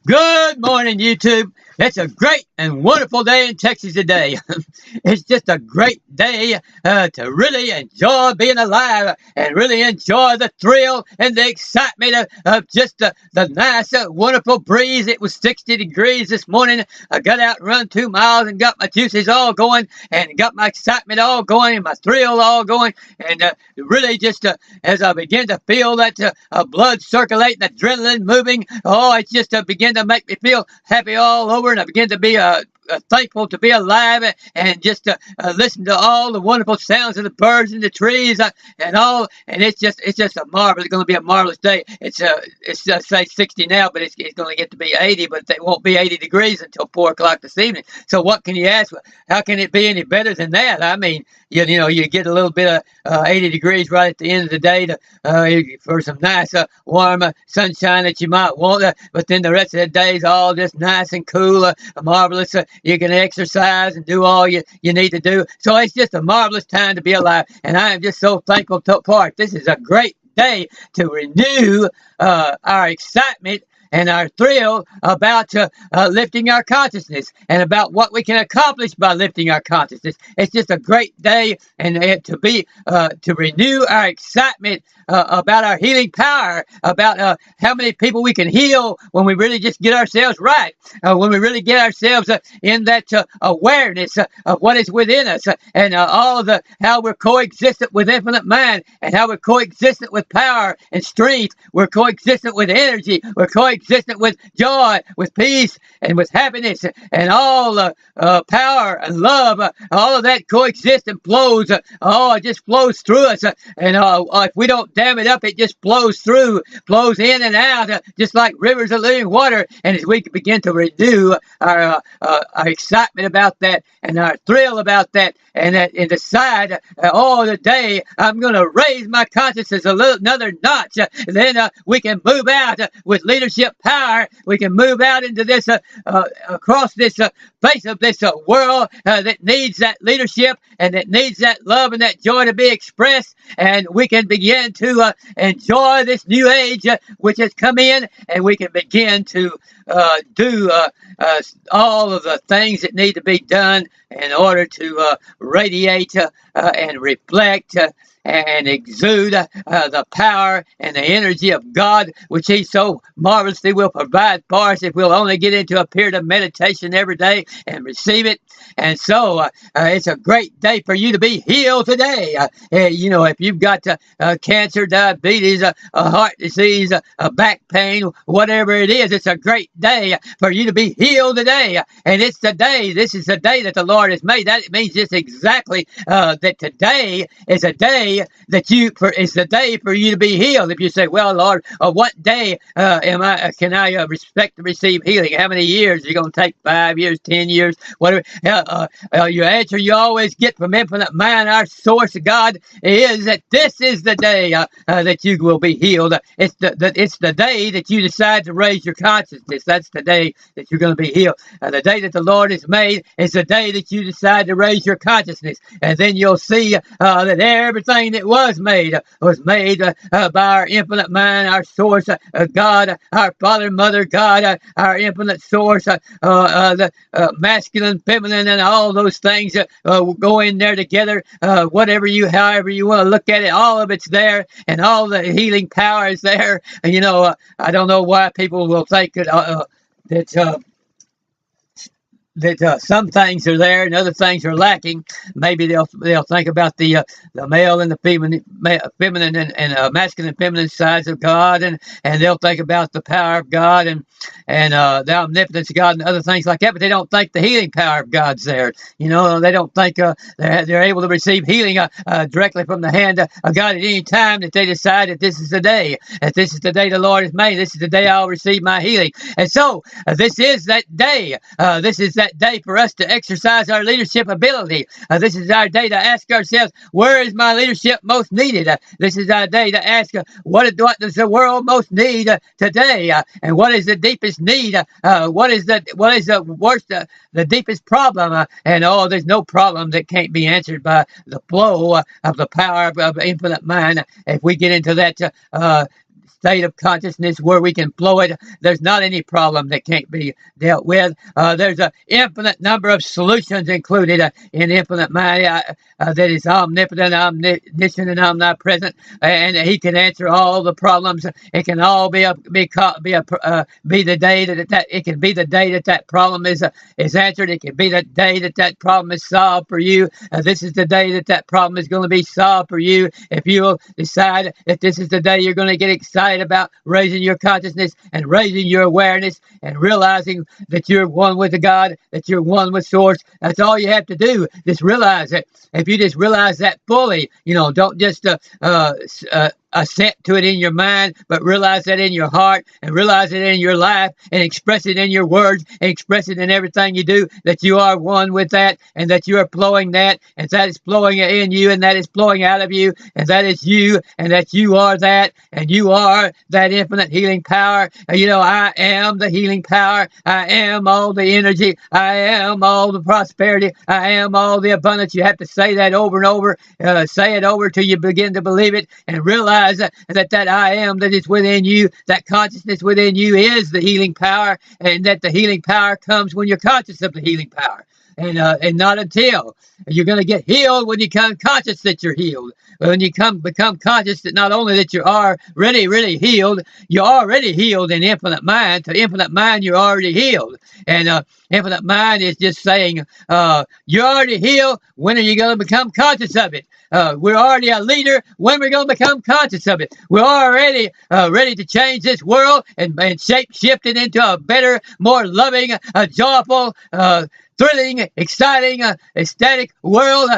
Good morning, YouTube. It's a great and wonderful day in Texas today. It's just a great day to really enjoy being alive and really enjoy the thrill and the excitement of just the nice, wonderful breeze. It was 60 degrees this morning. I got out and run 2 miles and got my juices all going and got my excitement all going and my thrill all going. And really just as I begin to feel that blood circulating, adrenaline moving, oh, it just began to make me feel happy all over, and I began to be thankful to be alive and just listen to all the wonderful sounds of the birds and the trees and all. And it's just a marvelous. It's going to be a marvelous day. It's say 60 now, but it's going to get to be 80. But it won't be 80 degrees until 4 o'clock this evening. So what can you ask? How can it be any better than that? I mean, you get a little bit of 80 degrees right at the end of the day for some nice warm sunshine that you might want. But then the rest of the day is all just nice and cool, marvelous. You can exercise and do all you need to do. So it's just a marvelous time to be alive. And I am just so thankful for it. This is a great day to renew our excitement and our thrill about lifting our consciousness and about what we can accomplish by lifting our consciousness. It's just a great day, and to renew our excitement about our healing power, about how many people we can heal when we really just get ourselves right, when we really get ourselves in that awareness of what is within us, and how we're coexistent with infinite mind, and how we're coexistent with power and strength. We're coexistent with energy. We're coexistent with joy, with peace, and with happiness, and all power and love. All of that coexists and flows. It just flows through us. And if we don't dam it up, it just flows through, flows in and out, just like rivers of living water. And as we begin to renew our excitement about that and our thrill about that, and decide, today I'm going to raise my consciousness another notch. Then we can move out with leadership power. We can move out into this, across this face of this world that needs that leadership and that needs that love and that joy to be expressed. And we can begin to enjoy this new age which has come in, and we can begin to do all of the things that need to be done in order to radiate and reflect and exude the power and the energy of God, which He so marvelously will provide for us if we'll only get into a period of meditation every day and receive it. And so it's a great day for you to be healed today. If you've got cancer, diabetes, a heart disease, a back pain, whatever it is, it's a great day for you to be healed today. And it's the day, this is the day that the Lord has made. That means just exactly that today is a day is the day for you to be healed. If you say, well, Lord, what day can I expect to receive healing? How many years? Is it going to take 5 years, 10 years, whatever? Your answer you always get from infinite mind, our source of God, is that this is the day that you will be healed. It's the day that you decide to raise your consciousness. That's the day that you're going to be healed. The day that the Lord has made is the day that you decide to raise your consciousness. And then you'll see that everything that was made by our infinite mind, our source, God, our Father, Mother, God, our infinite source, the masculine, feminine, and all those things will go in there together. However you want to look at it, all of it's there, and all the healing power is there. And I don't know why people will think that some things are there and other things are lacking. Maybe they'll think about the male and the feminine and masculine and feminine sides of God, and they'll think about the power of God and the omnipotence of God and other things like that. But they don't think the healing power of God's there. They don't think they're able to receive healing directly from the hand of God at any time that they decide that this is the day, the Lord has made. This is the day I'll receive my healing. And so this is that day. This is that day for us to exercise our leadership ability. This is our day to ask ourselves, where is my leadership most needed? This is our day to ask, what does the world most need today? And what is the deepest need? What is the worst, the deepest problem? There's no problem that can't be answered by the flow of the power of infinite mind. If we get into that state of consciousness where we can flow it. There's not any problem that can't be dealt with. There's an infinite number of solutions included in infinite mind that is omnipotent, omniscient, and omnipresent, and He can answer all the problems. It can all be the day that it can be the day that problem is answered. It can be the day that problem is solved for you. This is the day that problem is going to be solved for you. If you'll decide that this is the day you're going to get excited about raising your consciousness and raising your awareness and realizing that you're one with the God, that you're one with Source. That's all you have to do. Just realize it. If you just realize that fully, don't just assent to it in your mind, but realize that in your heart and realize it in your life and express it in your words and express it in everything you do, that you are one with that and that you are flowing that and that is flowing in you and that is flowing out of you and that is you and that you are that and you are that infinite healing power. I am the healing power. I am all the energy. I am all the prosperity. I am all the abundance. You have to say that over and over. Say it over till you begin to believe it and realize that I am that is within you, that consciousness within you is the healing power, and that the healing power comes when you're conscious of the healing power. And not until. You're going to get healed when you become conscious that you're healed. When you become conscious that not only that you are really healed, you're already healed in infinite mind. To infinite mind, you're already healed. And infinite mind is just saying, you're already healed. When are you going to become conscious of it? We're already a leader. When are we going to become conscious of it? We're already ready to change this world and shift it into a better, more loving, joyful, thrilling, exciting, ecstatic world,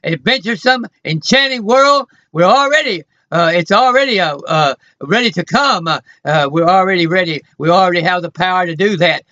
adventuresome, enchanting world. We're already, it's already ready to come. We're already ready. We already have the power to do that.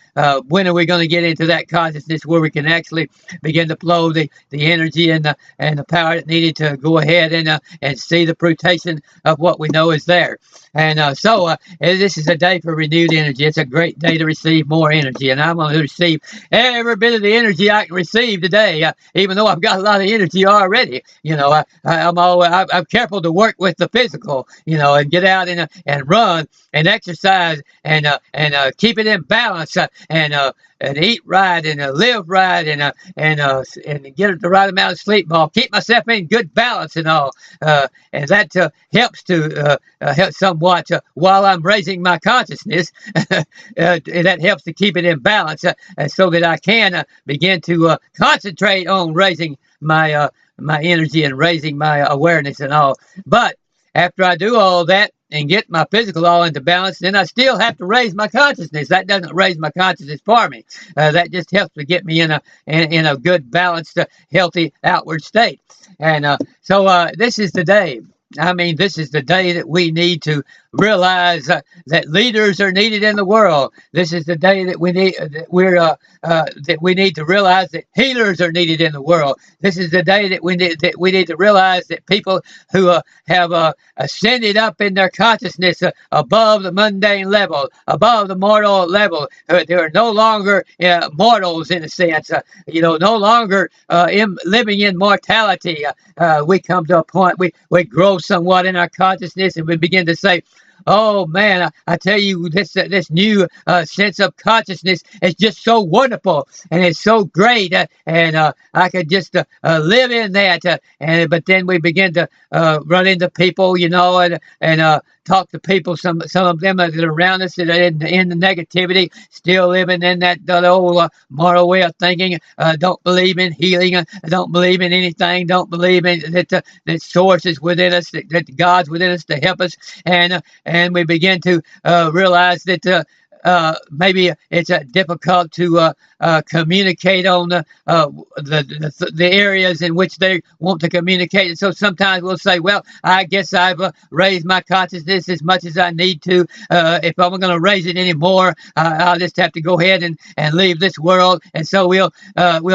When are we going to get into that consciousness where we can actually begin to flow the energy and the power that needed to go ahead and see the fruition of what we know is there? And so this is a day for renewed energy. It's a great day to receive more energy, and I'm going to receive every bit of the energy I can receive today. Even though I've got a lot of energy already, I'm careful to work with the physical, and get out and run and exercise and keep it in balance and eat right and live right and get the right amount of sleep. I'll keep myself in good balance and all, and that helps to help somewhat while I'm raising my consciousness. That helps to keep it in balance, so that I can begin to concentrate on raising my energy and raising my awareness and all. But after I do all that and get my physical all into balance, then I still have to raise my consciousness. That doesn't raise my consciousness for me. That just helps to get me in a good, balanced, healthy outward state. And so this is the day. This is the day that we need to realize that leaders are needed in the world. This is the day that we need that we need to realize that healers are needed in the world. This is the day that we need to realize that people who have ascended up in their consciousness above the mundane level, above the mortal level. They are no longer mortals in a sense. No longer living in mortality. We come to a point we grow somewhat in our consciousness, and we begin to say, oh man, I tell you, this new sense of consciousness is just so wonderful and it's so great, and I could just live in that. But then we begin to run into people, and talk to people. Some of them that are around us that are in the negativity, still living in that old moral way of thinking. Don't believe in healing. Don't believe in anything. Don't believe in that Source is within us, that God's within us to help us, and we begin to realize that maybe it's difficult to communicate on the areas in which they want to communicate. And so sometimes we'll say, well, I guess I've raised my consciousness as much as I need to. If I'm going to raise it anymore, I'll just have to go ahead and leave this world. And so we'll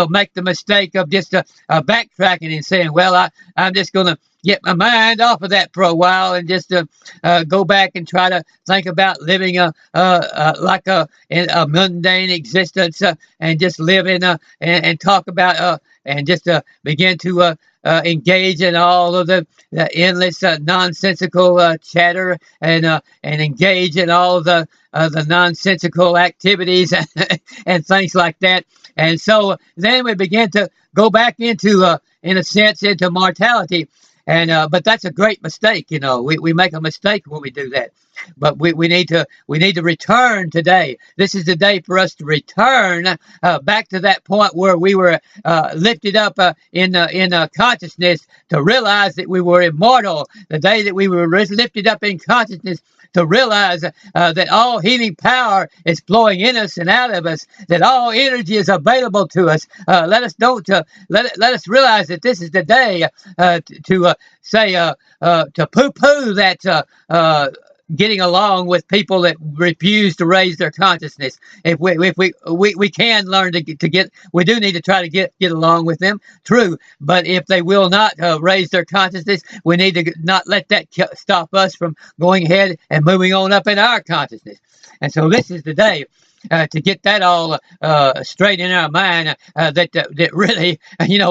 make the mistake of just backtracking and saying, well, I'm just going to get my mind off of that for a while and just go back and try to think about living like a mundane existence, and just live in and talk about and just begin to engage in all of the endless nonsensical chatter, and engage in all of the nonsensical activities and things like that. And so then we begin to go back into, in a sense, into mortality. And but that's a great mistake. We make a mistake when we do that. But we need to return today. This is the day for us to return back to that point where we were lifted up in consciousness, to realize that we were immortal. The day that we were lifted up in consciousness, to realize that all healing power is flowing in us and out of us, that all energy is available to us. Let us realize that this is the day to poo-poo that getting along with people that refuse to raise their consciousness. If we can learn to get, we do need to try to get along with them, true. But if they will not raise their consciousness, we need to not let that stop us from going ahead and moving on up in our consciousness. And so this is the day to get that all straight in our mind, that really,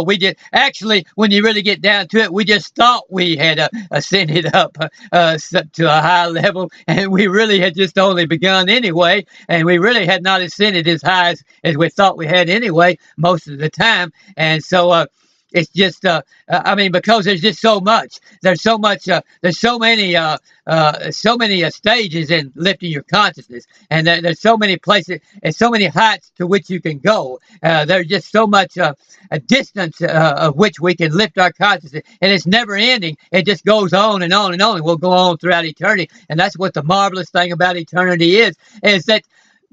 we just actually, when you really get down to it, we just thought we had ascended up to a high level, and we really had just only begun anyway, and we really had not ascended as high as we thought we had anyway most of the time. And so it's just, because there's just so much. There's so much. There's so many stages in lifting your consciousness, and there's so many places and so many heights to which you can go. There's just so much a distance of which we can lift our consciousness, and it's never ending. It just goes on and on and on. It will go on throughout eternity, and that's what the marvelous thing about eternity is that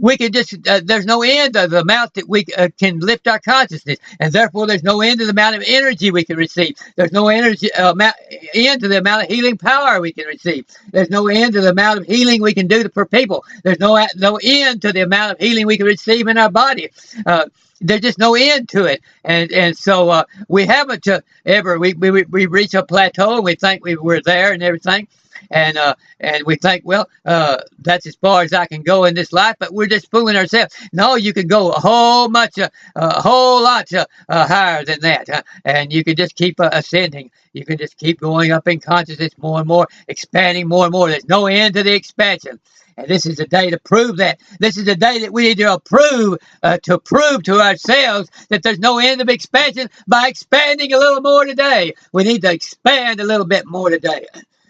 we can just, there's no end of the amount that we can lift our consciousness, and therefore there's no end to the amount of energy we can receive. There's no end to the amount of healing power we can receive. There's no end to the amount of healing we can do for people. There's no end to the amount of healing we can receive in our body. There's just no end to it, and so we haven't ever we reach a plateau, and we think we're there and everything. And we think, well, that's as far as I can go in this life, but we're just fooling ourselves. No, you can go a whole lot higher than that, and you can just keep ascending. You can just keep going up in consciousness more and more, expanding more and more. There's no end to the expansion. And this is the day to prove that. This is the day that we need to prove to ourselves that there's no end of expansion by expanding a little more today. We need to expand a little bit more today.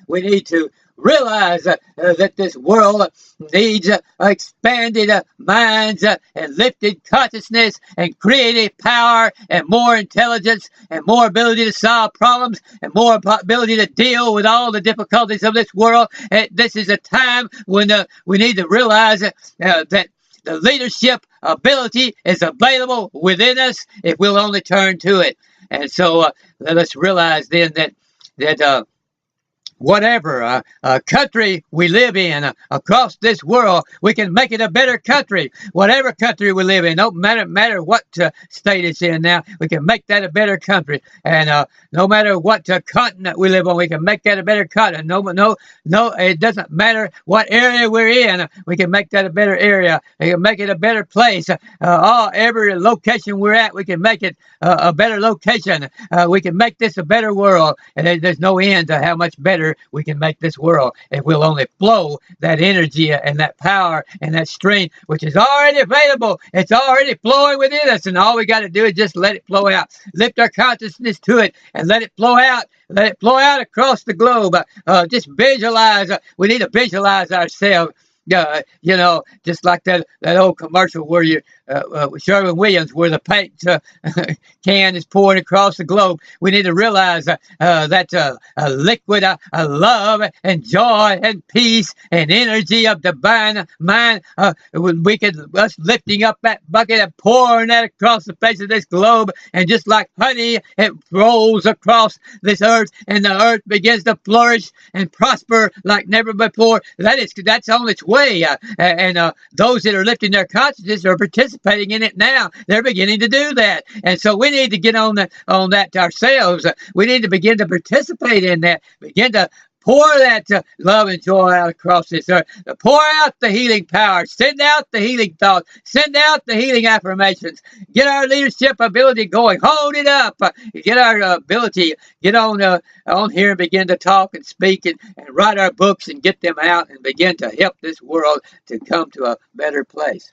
We need to realize that this world needs expanded minds and lifted consciousness and creative power and more intelligence and more ability to solve problems and more ability to deal with all the difficulties of this world. And this is a time when we need to realize that the leadership ability is available within us if we'll only turn to it. And so let us realize then that whatever country we live in across this world, we can make it a better country. Whatever country we live in, no matter what state it's in now, we can make that a better country. And no matter what continent we live on, we can make that a better continent. No, it doesn't matter what area we're in, we can make that a better area. We can make it a better place. Every location we're at, we can make it a better location. We can make this a better world. And there's no end to how much better we can make this world if we'll only flow that energy and that power and that strength, which is already available. It's already flowing within us, and all we got to do is just let it flow out. Lift our consciousness to it and let it flow out. Let it flow out across the globe. Just visualize. We need to visualize ourselves. Just like that old commercial where Sherwin-Williams, where the paint can is pouring across the globe. We need to realize that a liquid love and joy and peace and energy of divine mind, us lifting up that bucket and pouring that across the face of this globe, and just like honey, it rolls across this earth, and the earth begins to flourish and prosper like never before. That's on its way. And those that are lifting their consciousness are participating in it now. They're beginning to do that, and so we need to get on that ourselves. We need to begin to participate in that. Begin to pour that love and joy out across this earth. Pour out the healing power. Send out the healing thoughts. Send out the healing affirmations. Get our leadership ability going. Hold it up. Get our ability. Get on here and begin to talk and speak and write our books and get them out and begin to help this world to come to a better place.